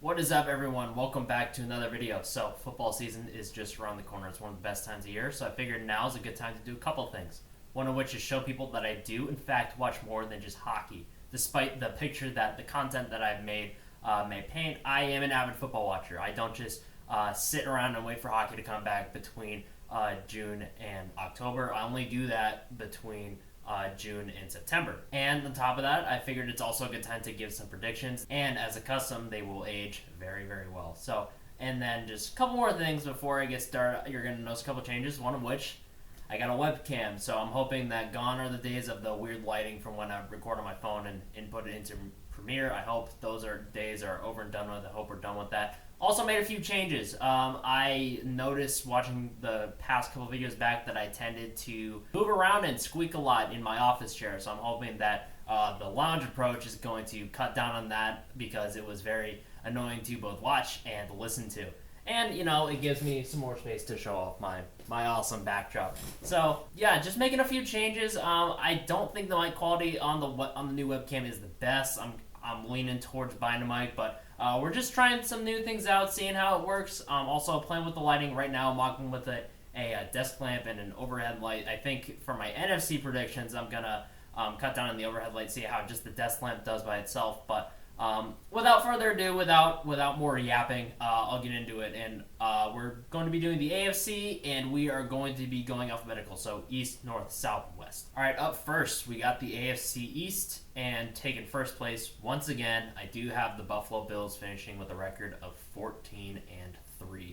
What is up, everyone? Welcome back to another video. So, football season is just around the corner. It's one of the best times of year, so I figured now is a good time to do a couple things. One of which is show people that I do, in fact, watch more than just hockey. Despite the content that I've made may paint, I am an avid football watcher. I don't just sit around and wait for hockey to come back between June and October. I only do that between June and September. And on top of that, I figured it's also a good time to give some predictions, and as a custom, they will age very, very well. So, and then just a couple more things before I get started. You're going to notice a couple changes, one of which, I got a webcam, so I'm hoping that gone are the days of the weird lighting from when I record on my phone and input it into Premiere. I hope those days are over and done with. I hope we're done with that. Also made a few changes. I noticed watching the past couple videos back that I tended to move around and squeak a lot in my office chair, so I'm hoping that the lounge approach is going to cut down on that because it was very annoying to both watch and listen to. And, you know, it gives me some more space to show off my awesome backdrop. So, yeah, just making a few changes. I don't think the mic quality on the new webcam is the best. I'm leaning towards buying a mic, but we're just trying some new things out, seeing how it works. Also playing with the lighting right now. I'm walking with a desk lamp and an overhead light. I think for my NFC predictions, I'm gonna cut down on the overhead light, see how just the desk lamp does by itself. But without further ado, without more yapping, I'll get into it. And we're going to be doing the AFC, and we are going to be going alphabetical, so east, north, south, west. All right, up first, we got the AFC East, and taking first place once again, I do have the Buffalo Bills finishing with a record of 14-3.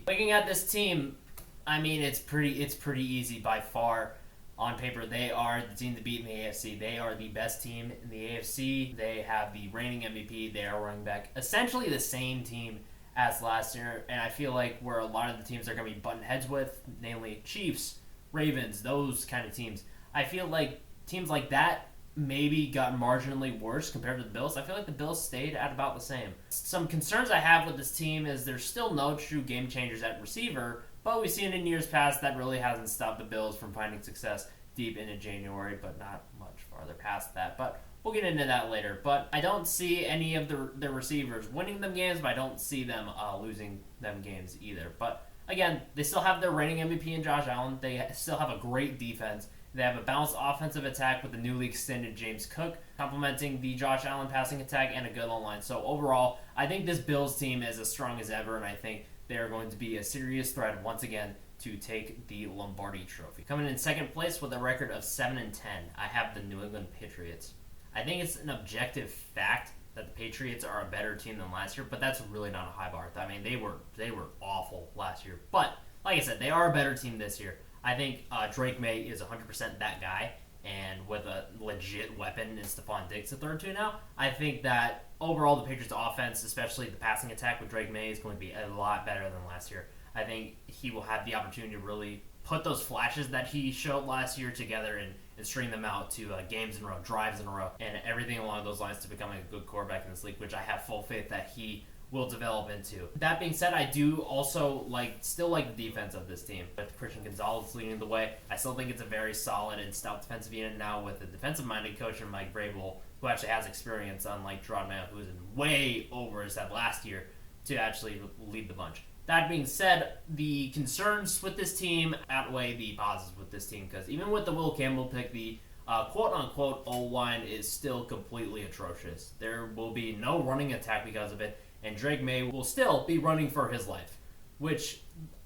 Looking at this team, I mean, it's pretty easy by far. On paper, they are the team to beat in the AFC. They are the best team in the AFC. They have the reigning MVP. They are running back essentially the same team as last year. And I feel like where a lot of the teams are going to be butting heads with, namely Chiefs, Ravens, those kind of teams, I feel like teams like that maybe got marginally worse compared to the Bills. I feel like the Bills stayed at about the same. Some concerns I have with this team is there's still no true game changers at receiver, but we've seen in years past that really hasn't stopped the Bills from finding success deep into January, but not much farther past that. But we'll get into that later. But I don't see any of the receivers winning them games, but I don't see them losing them games either. But again, they still have their reigning MVP in Josh Allen. They still have a great defense. They have a balanced offensive attack with the newly extended James Cook, complementing the Josh Allen passing attack, and a good line. So overall, I think this Bills team is as strong as ever, and I think they are going to be a serious threat once again to take the Lombardi Trophy. Coming in second place with a record of 7-10, I have the New England Patriots. I think it's an objective fact that the Patriots are a better team than last year, but that's really not a high bar. I mean, they were awful last year, but like I said, they are a better team this year. I think Drake May is 100% that guy, and with a legit weapon in Stephon Diggs to throw to now, I think that overall the Patriots' offense, especially the passing attack with Drake May, is going to be a lot better than last year. I think he will have the opportunity to really put those flashes that he showed last year together and string them out to games in a row, drives in a row, and everything along those lines to become a good quarterback in this league, which I have full faith that he will develop into. That being said, I do also still like the defense of this team. With Christian Gonzalez leading the way, I still think it's a very solid and stout defensive unit now with a defensive-minded coach in Mike Vrabel, who actually has experience, unlike Gerard Mayo, who was way over his head last year, to actually lead the bunch. That being said, the concerns with this team outweigh the positives with this team, because even with the Will Campbell pick, the quote-unquote O-line is still completely atrocious. There will be no running attack because of it, and Drake May will still be running for his life, which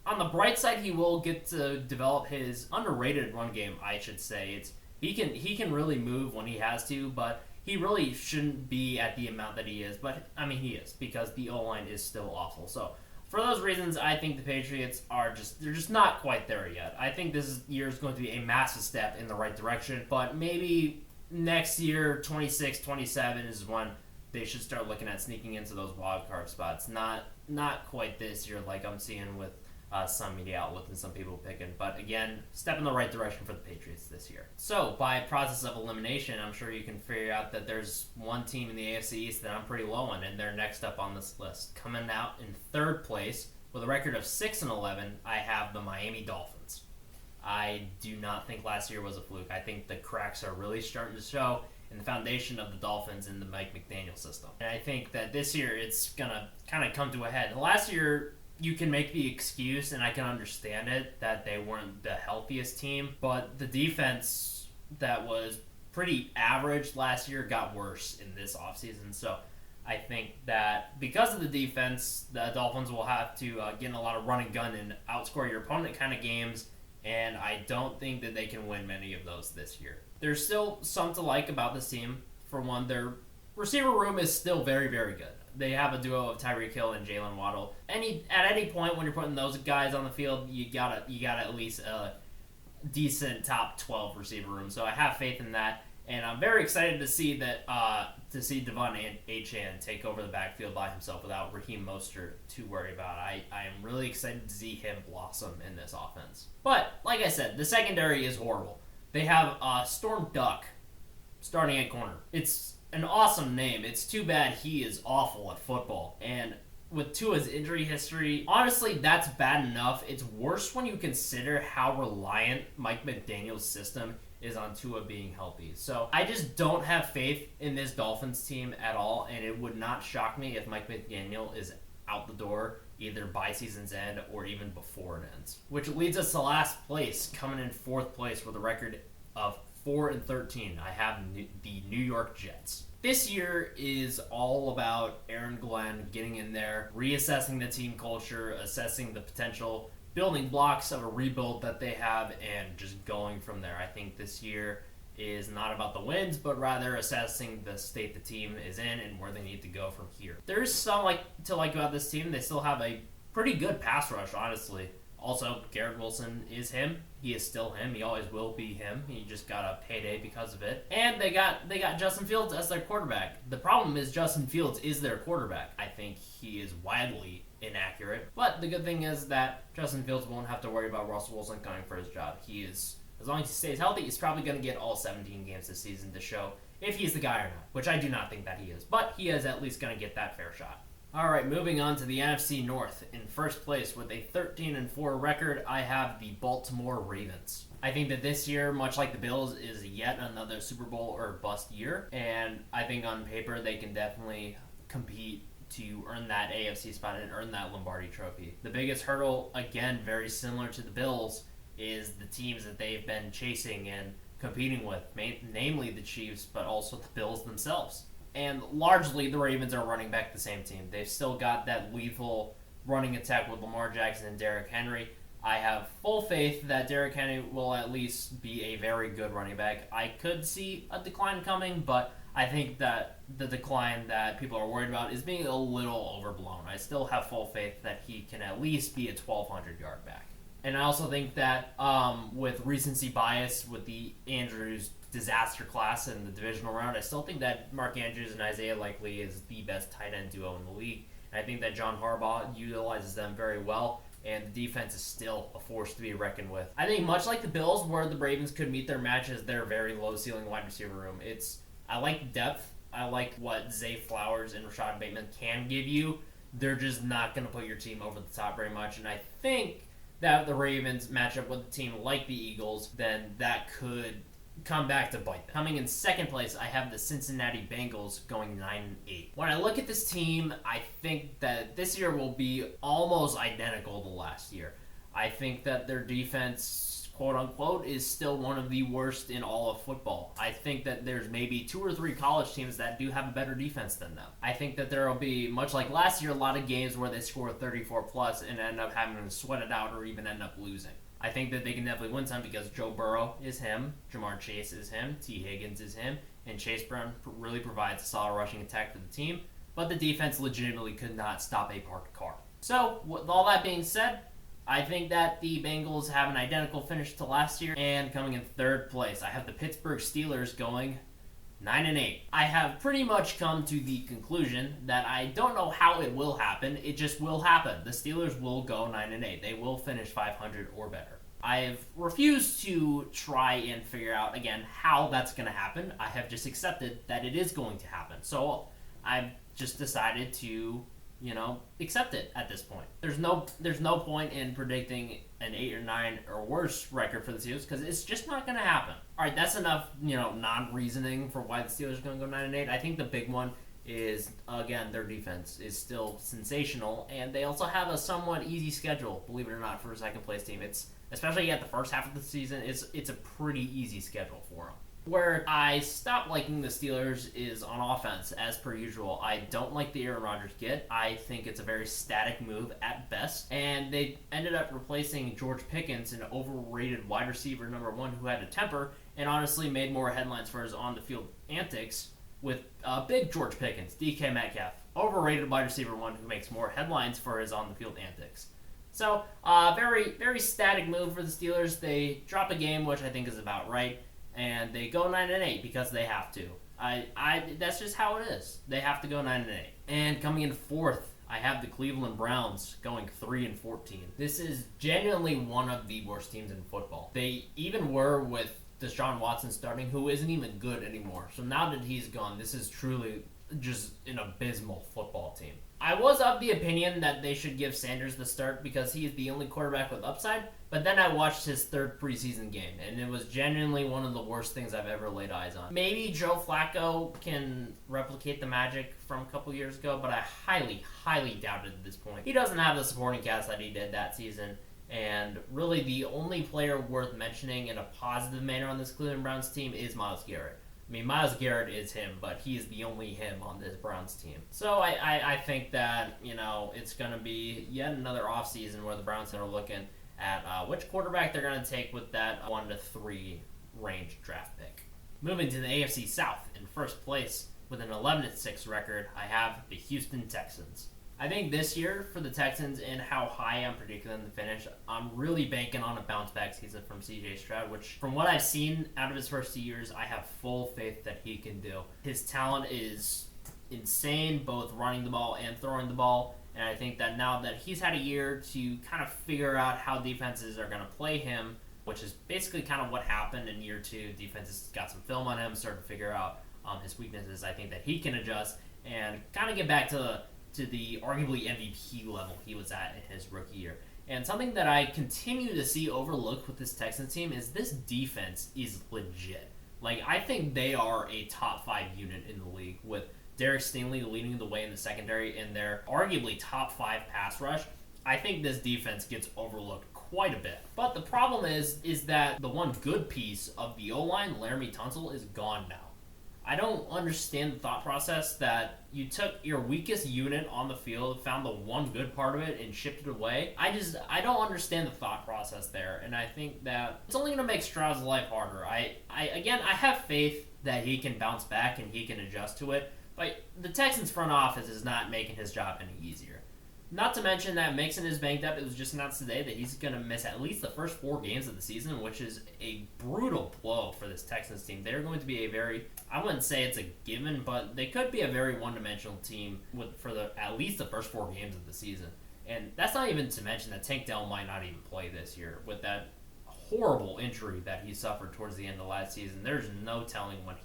on the bright side, he will get to develop his underrated run game, I should say. He can really move when he has to, but he really shouldn't be at the amount that he is. But, I mean, he is, because the O-line is still awful. So, for those reasons, I think the Patriots they're just not quite there yet. I think this year is going to be a massive step in the right direction, but maybe next year, 26, 27 is when they should start looking at sneaking into those wild card spots. Not quite this year like I'm seeing with some media outlets and some people picking. But again, step in the right direction for the Patriots this year. So by process of elimination, I'm sure you can figure out that there's one team in the AFC East that I'm pretty low on, and they're next up on this list. Coming out in third place with a record of 6-11, I have the Miami Dolphins. I do not think last year was a fluke. I think the cracks are really starting to show, and the foundation of the Dolphins in the Mike McDaniel system. And I think that this year it's going to kind of come to a head. Last year, you can make the excuse, and I can understand it, that they weren't the healthiest team, but the defense that was pretty average last year got worse in this offseason. So I think that because of the defense, the Dolphins will have to get in a lot of run and gun and outscore your opponent kind of games, and I don't think that they can win many of those this year. There's still some to like about this team. For one, their receiver room is still very, very good. They have a duo of Tyreek Hill and Jalen Waddle. At any point when you're putting those guys on the field, you gotta at least a decent top 12 receiver room. So I have faith in that. And I'm very excited to see that Devon Achane take over the backfield by himself without Raheem Mostert to worry about. I am really excited to see him blossom in this offense. But like I said, the secondary is horrible. They have Storm Duck starting at corner. It's an awesome name. It's too bad he is awful at football. And with Tua's injury history, honestly, that's bad enough. It's worse when you consider how reliant Mike McDaniel's system is on Tua being healthy. So I just don't have faith in this Dolphins team at all, and it would not shock me if Mike McDaniel is out the door either by season's end or even before it ends. Which leads us to last place, coming in fourth place with a record of 4-13. I have the New York Jets. This year is all about Aaron Glenn getting in there, reassessing the team culture, assessing the potential building blocks of a rebuild that they have, and just going from there. I think this year is not about the wins, but rather assessing the state the team is in and where they need to go from here. There's some to like about this team. They still have a pretty good pass rush, honestly. Also, Garrett Wilson is him. He is still him. He always will be him. He just got a payday because of it. And they got Justin Fields as their quarterback. The problem is Justin Fields is their quarterback. I think he is widely inaccurate. But the good thing is that Justin Fields won't have to worry about Russell Wilson going for his job. He is, as long as he stays healthy, he's probably going to get all 17 games this season to show if he's the guy or not, which I do not think that he is. But he is at least going to get that fair shot. All right, moving on to the NFC North. In first place with a 13-4 record, I have the Baltimore Ravens. I think that this year, much like the Bills, is yet another Super Bowl or bust year, and I think on paper they can definitely compete to earn that AFC spot and earn that Lombardi trophy. The biggest hurdle, again, very similar to the Bills, is the teams that they've been chasing and competing with, namely the Chiefs, but also the Bills themselves. And largely, the Ravens are running back the same team. They've still got that lethal running attack with Lamar Jackson and Derrick Henry. I have full faith that Derrick Henry will at least be a very good running back. I could see a decline coming, but I think that the decline that people are worried about is being a little overblown. I still have full faith that he can at least be a 1,200-yard back. And I also think that with recency bias with the Andrews disaster class in the divisional round, I still think that Mark Andrews and Isaiah Likely is the best tight end duo in the league. And I think that John Harbaugh utilizes them very well, and the defense is still a force to be reckoned with. I think much like the Bills, where the Ravens could meet their matches, their very low-ceiling wide receiver room. I like depth. I like what Zay Flowers and Rashad Bateman can give you. They're just not going to put your team over the top very much, and I think that the Ravens match up with a team like the Eagles, then that could come back to bite them. Coming in second place, I have the Cincinnati Bengals going 9-8. When I look at this team, I think that this year will be almost identical to last year. I think that their defense, quote unquote, is still one of the worst in all of football. I think that there's maybe 2 or 3 college teams that do have a better defense than them. I think that there will be, much like last year, a lot of games where they score 34 plus and end up having to sweat it out or even end up losing. I think that they can definitely win some because Joe Burrow is him, Jamar Chase is him, T. Higgins is him, and Chase Brown really provides a solid rushing attack for the team, but the defense legitimately could not stop a parked car. So, with all that being said, I think that the Bengals have an identical finish to last year, and coming in third place, I have the Pittsburgh Steelers going 9-8. I have pretty much come to the conclusion that I don't know how it will happen. It just will happen. The Steelers will go 9-8. They will finish 500 or better. I have refused to try and figure out, again, how that's going to happen. I have just accepted that it is going to happen. So I've just decided to accept it at this point. There's no point in predicting an 8 or 9 or worse record for the Steelers because it's just not going to happen. All right, that's enough, non-reasoning for why the Steelers are going to go 9-8. I think the big one is, again, their defense is still sensational, and they also have a somewhat easy schedule, believe it or not, for a second-place team. It's, especially at the first half of the season, it's a pretty easy schedule for them. Where I stop liking the Steelers is on offense, as per usual. I don't like the Aaron Rodgers get. I think it's a very static move at best. And they ended up replacing George Pickens, an overrated wide receiver number 1 who had a temper, and honestly made more headlines for his on-the-field antics with big George Pickens, DK Metcalf. Overrated wide receiver 1 who makes more headlines for his on-the-field antics. So, very, very static move for the Steelers. They drop a game, which I think is about right. And they go 9-8 because they have to. That's just how it is. They have to go 9-8. And coming in 4th, I have the Cleveland Browns going 3-14. This is genuinely one of the worst teams in football. They even were with Deshaun Watson starting, who isn't even good anymore. So now that he's gone, this is truly just an abysmal football team. I was of the opinion that they should give Sanders the start because he is the only quarterback with upside, but then I watched his 3rd preseason game, and it was genuinely one of the worst things I've ever laid eyes on. Maybe Joe Flacco can replicate the magic from a couple years ago, but I highly, highly doubt it at this point. He doesn't have the supporting cast that he did that season, and really the only player worth mentioning in a positive manner on this Cleveland Browns team is Myles Garrett. I mean, Myles Garrett is him, but he's the only him on this Browns team. So I think that, it's going to be yet another offseason where the Browns are looking at which quarterback they're going to take with that 1 to 3 range draft pick. Moving to the AFC South, in first place with an 11-6 record, I have the Houston Texans. I think this year for the Texans and how high I'm predicting them to finish, I'm really banking on a bounce-back season from C.J. Stroud, which from what I've seen out of his first 2 years, I have full faith that he can do. His talent is insane, both running the ball and throwing the ball, and I think that now that he's had a year to kind of figure out how defenses are going to play him, which is basically kind of what happened in year 2. Defenses got some film on him, started to figure out his weaknesses. I think that he can adjust and kind of get back to the arguably MVP level he was at in his rookie year. And something that I continue to see overlooked with this Texans team is this defense is legit. Like, I think they are a top 5 unit in the league with Derek Stingley leading the way in the secondary and their arguably top 5 pass rush. I think this defense gets overlooked quite a bit. But the problem is that the one good piece of the O-line, Laramie Tunsil, is gone now. I don't understand the thought process that you took your weakest unit on the field, found the one good part of it, and shipped it away. I don't understand the thought process there, and I think that it's only going to make Stroud's life harder. I have faith that he can bounce back and he can adjust to it, but the Texans front office is not making his job any easier. Not to mention that Mixon is banged up. It was just announced today that he's going to miss at least the first 4 games of the season, which is a brutal blow for this Texans team. They're going to be a very, I wouldn't say it's a given, but they could be a very one-dimensional team for at least the first 4 games of the season. And that's not even to mention that Tank Dell might not even play this year with that horrible injury that he suffered towards the end of last season. There's no telling when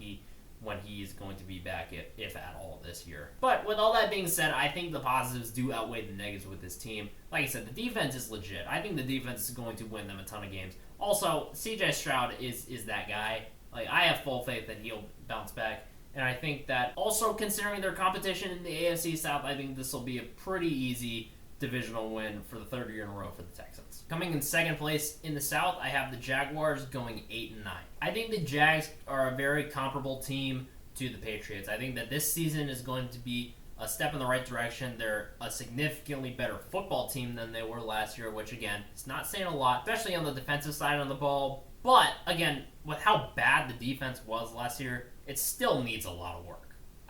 he's going to be back, if at all, this year. But with all that being said, I think the positives do outweigh the negatives with this team. Like I said, the defense is legit. I think the defense is going to win them a ton of games. Also, C.J. Stroud is that guy. Like, I have full faith that he'll bounce back. And I think that also considering their competition in the AFC South, I think this will be a pretty easy divisional win for the 3rd year in a row for the Texans. Coming in 2nd place in the South, I have the Jaguars going 8-9. I think the Jags are a very comparable team to the Patriots. I think that this season is going to be a step in the right direction. They're a significantly better football team than they were last year, which again, it's not saying a lot, especially on the defensive side of the ball. But again, with how bad the defense was last year, it still needs a lot of work.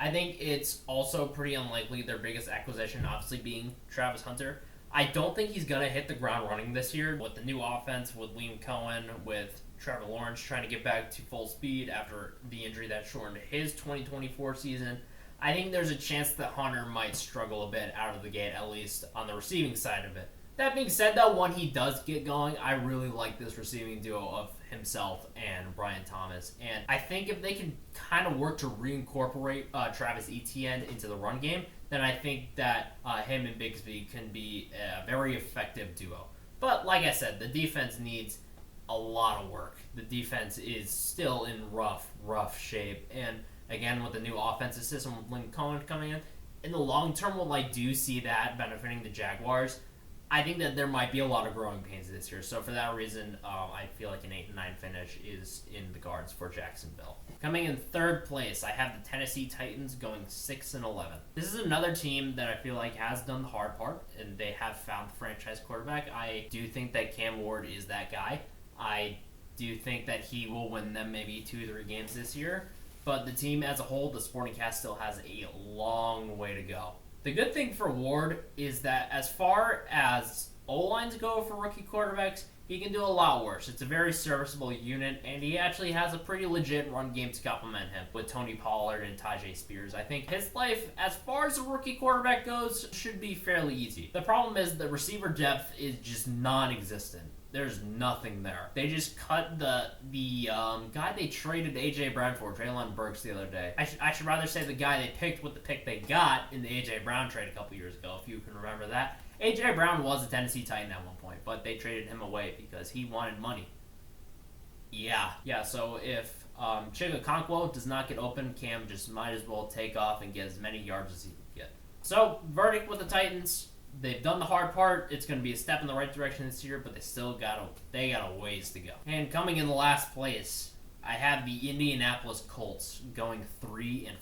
I think it's also pretty unlikely their biggest acquisition obviously being Travis Hunter. I don't think he's going to hit the ground running this year with the new offense, with Liam Cohen, with Trevor Lawrence trying to get back to full speed after the injury that shortened his 2024 season. I think there's a chance that Hunter might struggle a bit out of the gate, at least on the receiving side of it. That being said, though, when he does get going, I really like this receiving duo of himself and Brian Thomas. And I think if they can kind of work to reincorporate Travis Etienne into the run game, then I think that him and Bigsby can be a very effective duo. But like I said, the defense needs a lot of work. The defense is still in rough shape. And again, with the new offensive system with Lincoln Cohen coming in the long term, while I do see that benefiting the Jaguars, I think that there might be a lot of growing pains this year. So for that reason, I feel like an 8-9 finish is in the cards for Jacksonville. Coming in third place, I have the Tennessee Titans going 6-11. This is another team that I feel like has done the hard part, and they have found the franchise quarterback. I do think that Cam Ward is that guy. I do think that he will win them maybe 2-3 games this year. But the team as a whole, the Sporting Cast, still has a long way to go. The good thing for Ward is that as far as O-lines go for rookie quarterbacks, he can do a lot worse. It's a very serviceable unit, and he actually has a pretty legit run game to complement him with Tony Pollard and Tajay Spears. I think his life, as far as a rookie quarterback goes, should be fairly easy. The problem is the receiver depth is just non-existent. There's nothing there. They just cut the guy they traded A.J. Brown for, Traylon Burks, the other day. I should rather say the guy they picked with the pick they got in the A.J. Brown trade a couple years ago, if you can remember that. A.J. Brown was a Tennessee Titan at one point, but they traded him away because he wanted money. Yeah, so if Chig Okonkwo does not get open, Cam just might as well take off and get as many yards as he can get. So, verdict with the Titans. They've done the hard part. It's going to be a step in the right direction this year, but they got a ways to go. And coming in the last place, I have the Indianapolis Colts going 3-14.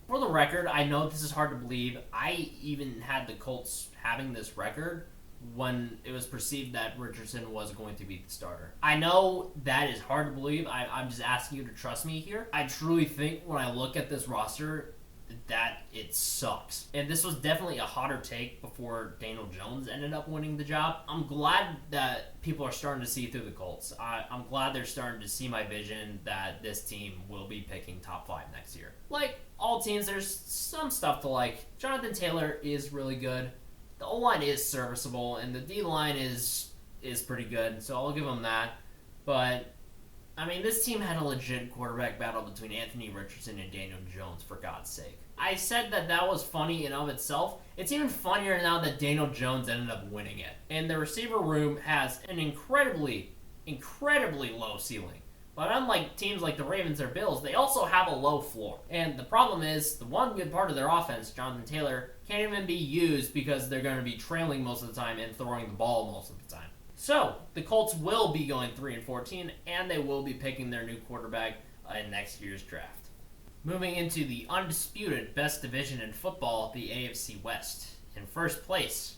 For the record, I know this is hard to believe. I even had the Colts having this record when it was perceived that Richardson was going to be the starter. I know that is hard to believe. I'm just asking you to trust me here. I truly think when I look at this roster that it sucks. And this was definitely a hotter take before Daniel Jones ended up winning the job. I'm glad that people are starting to see through the Colts. I'm glad they're starting to see my vision that this team will be picking top 5 next year. Like all teams, there's some stuff to like. Jonathan Taylor is really good. The O-line is serviceable, and the D-line is pretty good, so I'll give them that. But I mean, this team had a legit quarterback battle between Anthony Richardson and Daniel Jones, for God's sake. I said that was funny in of itself. It's even funnier now that Daniel Jones ended up winning it. And the receiver room has an incredibly low ceiling. But unlike teams like the Ravens or Bills, they also have a low floor. And the problem is, the one good part of their offense, Jonathan Taylor, can't even be used because they're going to be trailing most of the time and throwing the ball most of the time. So, the Colts will be going 3-14, and they will be picking their new quarterback in next year's draft. Moving into the undisputed best division in football, the AFC West. In first place,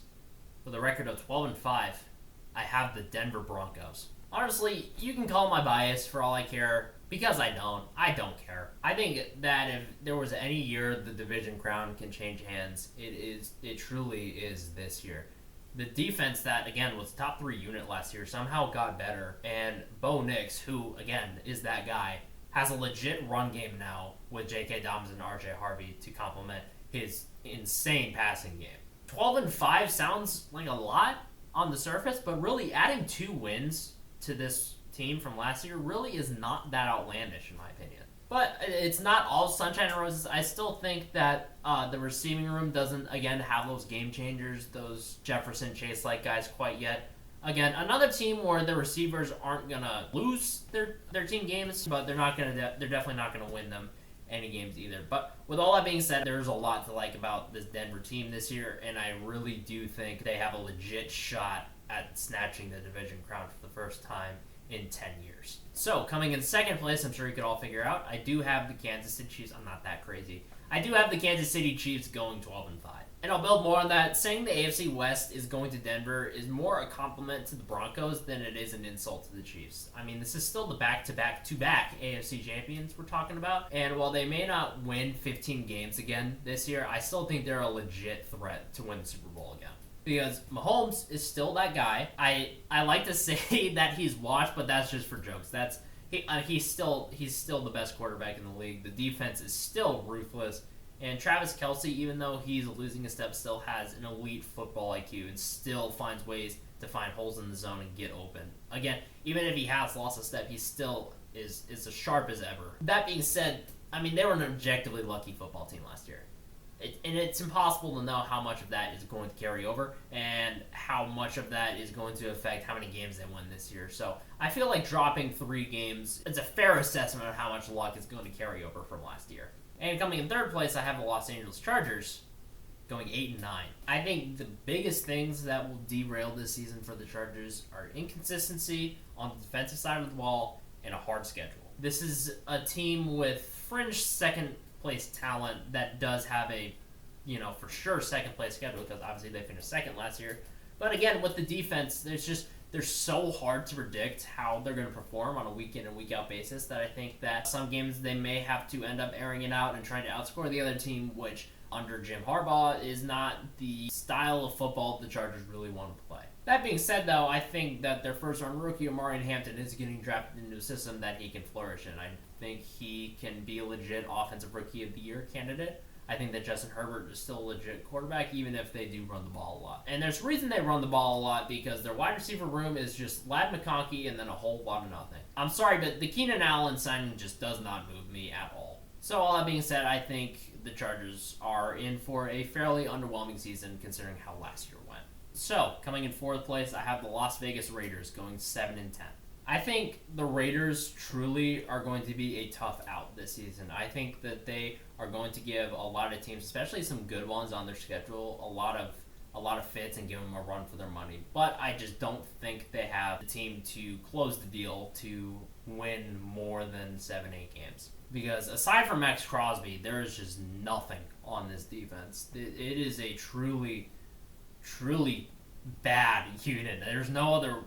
with a record of 12-5, I have the Denver Broncos. Honestly, you can call my bias for all I care, because I don't care. I think that if there was any year the division crown can change hands, it truly is this year. The defense that, again, was top 3 unit last year somehow got better. And Bo Nix, who, again, is that guy, has a legit run game now with J.K. Dobbins and R.J. Harvey to complement his insane passing game. 12-5 sounds like a lot on the surface, but really adding 2 wins to this team from last year really is not that outlandish, in my opinion. But it's not all sunshine and roses. I still think that the receiving room doesn't, again, have those game changers, those Jefferson Chase-like guys quite yet. Again, another team where the receivers aren't going to lose their team games, but they're definitely not going to win them any games either. But with all that being said, there's a lot to like about this Denver team this year, and I really do think they have a legit shot at snatching the division crown for the first time in 10 years. So, coming in second place, I'm sure you could all figure out, I do have the Kansas City Chiefs. I'm not that crazy. I do have the Kansas City Chiefs going 12-5. And I'll build more on that. Saying the AFC West is going to Denver is more a compliment to the Broncos than it is an insult to the Chiefs. I mean, this is still the back-to-back AFC champions we're talking about. And while they may not win 15 games again this year, I still think they're a legit threat to win the Super Bowl again. Because Mahomes is still that guy. I like to say that he's washed, but that's just for jokes. He's still the best quarterback in the league. The defense is still ruthless. And Travis Kelce, even though he's losing a step, still has an elite football IQ and still finds ways to find holes in the zone and get open. Again, even if he has lost a step, he still is as sharp as ever. That being said, I mean, they were an objectively lucky football team last year. And it's impossible to know how much of that is going to carry over and how much of that is going to affect how many games they win this year. So I feel like dropping 3 games is a fair assessment of how much luck is going to carry over from last year. And coming in third place, I have the Los Angeles Chargers going 8-9. I think the biggest things that will derail this season for the Chargers are inconsistency on the defensive side of the ball and a hard schedule. This is a team with fringe second place talent that does have a, for sure second place schedule, because obviously they finished second last year. But again, with the defense, they're so hard to predict how they're going to perform on a week in and week out basis that I think that some games they may have to end up airing it out and trying to outscore the other team, which under Jim Harbaugh is not the style of football the Chargers really want to play. That being said, though, I think that their first-round rookie, Omarion Hampton, is getting drafted into a system that he can flourish in. I think he can be a legit Offensive Rookie of the Year candidate. I think that Justin Herbert is still a legit quarterback, even if they do run the ball a lot. And there's a reason they run the ball a lot, because their wide receiver room is just Ladd McConkey and then a whole lot of nothing. I'm sorry, but the Keenan Allen signing just does not move me at all. So all that being said, I think the Chargers are in for a fairly underwhelming season considering how last year went. So, coming in fourth place, I have the Las Vegas Raiders going 7-10. I think the Raiders truly are going to be a tough out this season. I think that they are going to give a lot of teams, especially some good ones on their schedule, a lot of fits and give them a run for their money. But I just don't think they have the team to close the deal to win more than 7-8 games. Because aside from Max Crosby, there is just nothing on this defense. It is a truly bad unit. There's no other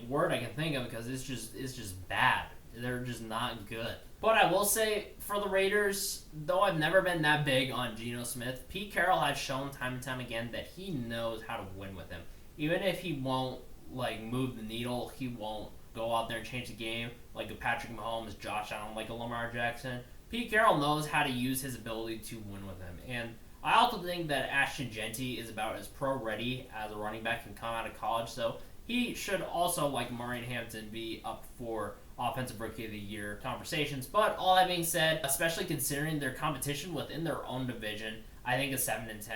word I can think of, because it's just bad. They're just not good. But I will say, for the Raiders, though I've never been that big on Geno Smith, Pete Carroll has shown time and time again that he knows how to win with him. Even if he won't move the needle, he won't go out there and change the game like a Patrick Mahomes, Josh Allen, like a Lamar Jackson. Pete Carroll knows how to use his ability to win with him. And I also think that Ashton Genty is about as pro-ready as a running back can come out of college, so he should also, like Omarion Hampton, be up for Offensive Rookie of the Year conversations. But all that being said, especially considering their competition within their own division, I think a 7-10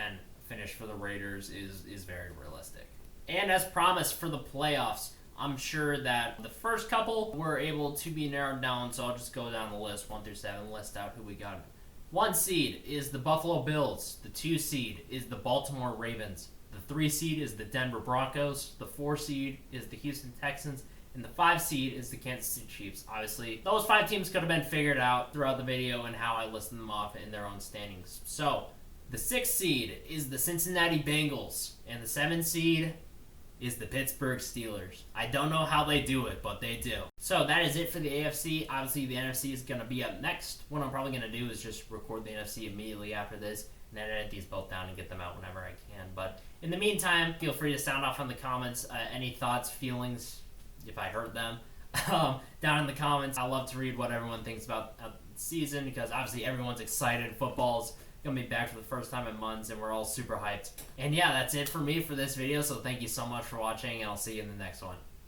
finish for the Raiders is very realistic. And as promised for the playoffs, I'm sure that the first couple were able to be narrowed down, so I'll just go down the list, 1 through 7, list out who we got. 1 seed is the Buffalo Bills. The 2 seed is the Baltimore Ravens. The 3 seed is the Denver Broncos. The 4 seed is the Houston Texans. And the 5 seed is the Kansas City Chiefs. Obviously, those 5 teams could have been figured out throughout the video and how I listed them off in their own standings. So, the 6th seed is the Cincinnati Bengals. And the 7th seed is the Pittsburgh Steelers. I don't know how they do it, but they do. So that is it for the AFC. Obviously, the NFC is going to be up next. What I'm probably going to do is just record the NFC immediately after this, and then edit these both down and get them out whenever I can. But in the meantime, feel free to sound off in the comments any thoughts, feelings, if I hurt them, down in the comments. I love to read what everyone thinks about the season, because obviously everyone's excited. Football's gonna be back for the first time in months, and we're all super hyped. And yeah, that's it for me for this video, so thank you so much for watching, and I'll see you in the next one.